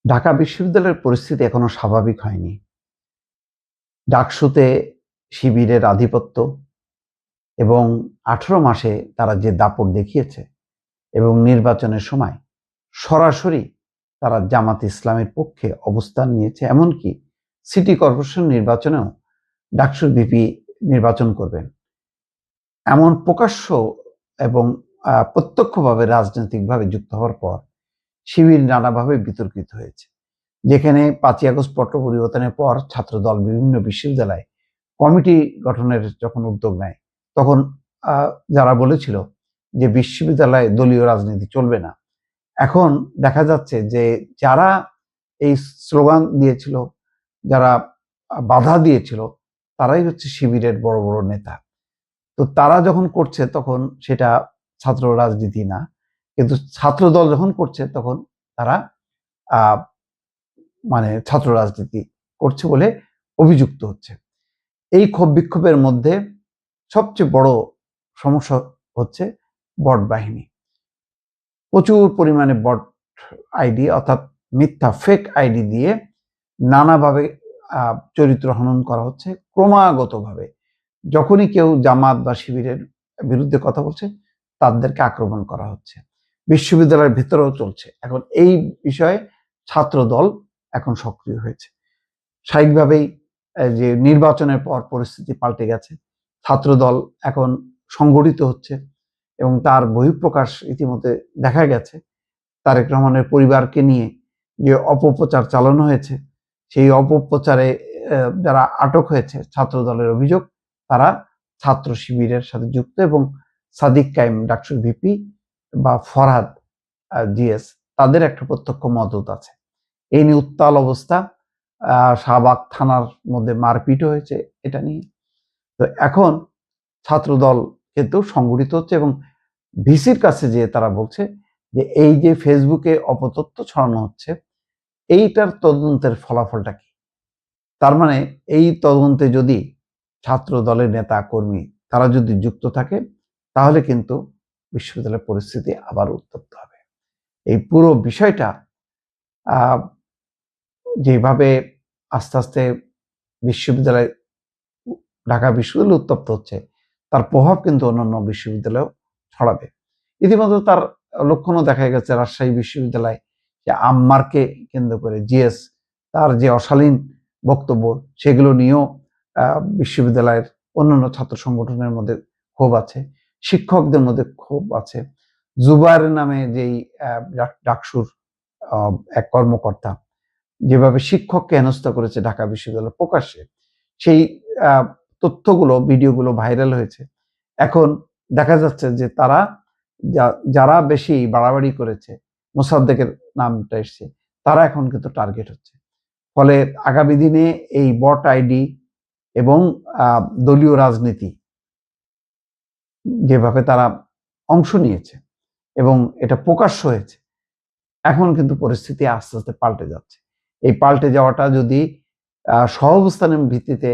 ঢাকা বিশ্ববিদ্যালয়ের পরিস্থিতি এখনো স্বাভাবিক হয়নি। ডাকসুতে শিবিরের আধিপত্য এবং ১৮ মাসে তারা যে দাপট দেখিয়েছে এবং নির্বাচনের সময় সরাসরি তারা জামাত ইসলামের পক্ষে অবস্থান নিয়েছে। এমনকি সিটি কর্পোরেশন নির্বাচনেও ডাকসুর ভিপি নির্বাচন করবেন। এমন প্রকাশ্য এবং প্রত্যক্ষভাবে রাজনৈতিকভাবে যুক্ত হওয়ার পর শিবির নানাভাবে বিতর্কিত হয়েছে। যেখানে ৫ই আগস্ট পট পরিবর্তনের পর ছাত্রদল বিভিন্ন বিশ্ববিদ্যালয়ে কমিটি গঠনের যখন উদ্যোগ নেয়, তখন যারা বলেছিল যে বিশ্ববিদ্যালয়ে দলীয় রাজনীতি চলবে না, এখন দেখা যাচ্ছে যে যারা এই স্লোগান দিয়েছিল, যারা বাধা দিয়েছিল, তারাই হচ্ছে শিবিরের বড় বড় নেতা। তো তারা যখন করছে তখন সেটা ছাত্র রাজনীতি না, কিন্তু ছাত্রদল যখন করছে তখন তারা মানে ছাত্র রাজনীতি করছে বলে অভিযুক্ত হচ্ছে। এই ক্ষোভ বিক্ষোভের মধ্যে সবচেয়ে বড় সমস্যা হচ্ছে বট বাহিনী। প্রচুর পরিমাণে বট আইডি অর্থাৎ মিথ্যা ফেক আইডি দিয়ে নানাভাবে চরিত্র হনন করা হচ্ছে ক্রমাগতভাবে। যখনই কেউ জামাত বা শিবিরের বিরুদ্ধে কথা বলছে তাদেরকে আক্রমণ করা হচ্ছে। বিশ্ববিদ্যালয়ের ভিতরেও চলছে। এখন এই বিষয়ে ছাত্র দল এখন সক্রিয় হয়েছে। স্বাভাবিকভাবেই যে নির্বাচনের পর পরিস্থিতি পাল্টে গেছে। ছাত্রদল এখন সংগঠিত হচ্ছে এবং তার বহিঃপ্রকাশ ইতিমধ্যে দেখা গেছে। তারেক রহমানের পরিবারকে নিয়ে যে অপপ্রচার চালানো হয়েছে, সেই অপপ্রচারে যারা আটক হয়েছে ছাত্রদলের অভিযোগ তারা ছাত্র শিবিরের সাথে যুক্ত এবং সাদিক কায়েম ডাকসুর ভিপি বা ফরহাদ জিএস তাদের একটা প্রত্যক্ষ মদত আছে। এই নিয়ে উত্তাল অবস্থা। শাহবাগ থানার মধ্যে মারপিটও হয়েছে এটা নিয়ে। তো এখন ছাত্রদল কিন্তু সংগঠিত হচ্ছে এবং ভিসির কাছে যেয়ে তারা বলছে যে এই যে ফেসবুকে অপতথ্য ছড়ানো হচ্ছে, এইটার তদন্তের ফলাফলটা কি? তার মানে এই তদন্তে যদি ছাত্র দলের নেতা কর্মী তারা যদি যুক্ত থাকে, তাহলে কিন্তু বিশ্ববিদ্যালয়ের পরিস্থিতি আবার উত্তপ্ত হবে। এই পুরো বিষয়টা যেভাবে আস্তে আস্তে বিশ্ববিদ্যালয় ঢাকা বিশ্ববিদ্যালয় উত্তপ্ত হচ্ছে, তার প্রভাব কিন্তু অন্যান্য বিশ্ববিদ্যালয়েও ছড়াবে। ইতিমধ্যে তার লক্ষণও দেখা গেছে রাজশাহী বিশ্ববিদ্যালয় যে আম্মারকে কেন্দ্র করে জিএস তার যে অশালীন বক্তব্য সেগুলো নিয়েও বিশ্ববিদ্যালয়ের অন্যান্য ছাত্র সংগঠনের মধ্যে ক্ষোভ আছে, শিক্ষকদের মধ্যে ক্ষোভ আছে। জুবায়ের নামে যেই ডাকসুর এক কর্মকর্তা যেভাবে শিক্ষককে হেনস্থা করেছে ঢাকা বিশ্ববিদ্যালয় প্রকাশ্যে, সেই তথ্যগুলো ভিডিওগুলো ভাইরাল হয়েছে। এখন দেখা যাচ্ছে যে তারা যারা বেশি বাড়াবাড়ি করেছে, মোসাদ্দেকের নামটা এসছে, তারা এখন কিন্তু টার্গেট হচ্ছে। ফলে আগামী দিনে এই বট আইডি এবং দলীয় রাজনীতি যেভাবে তারা অংশ নিয়েছে এবং এটা প্রকাশ্য হয়েছে, এখন কিন্তু পরিস্থিতি আস্তে আস্তে পাল্টে যাচ্ছে। এই পাল্টে যাওয়াটা যদি সহাবস্থানের ভিত্তিতে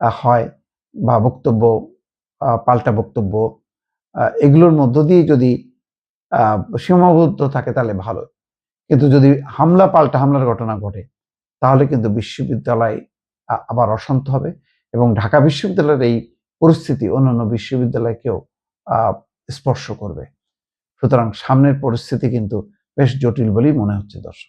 হয় বা বক্তব্য পাল্টা বক্তব্য এগুলোর মধ্য দিয়ে যদি সীমাবদ্ধ থাকে তাহলে ভালো। কিন্তু যদি পাল্টা হামলার ঘটনা ঘটে তাহলে কিন্তু বিশ্ববিদ্যালয় আবার অশান্ত হবে এবং ঢাকা বিশ্ববিদ্যালয়ের এই পরিস্থিতি অন্যান্য বিশ্ববিদ্যালয়কেও স্পর্শ করবে। সুতরাং সামনের পরিস্থিতি কিন্তু বেশ জটিল বলেই মনে হচ্ছে দর্শক।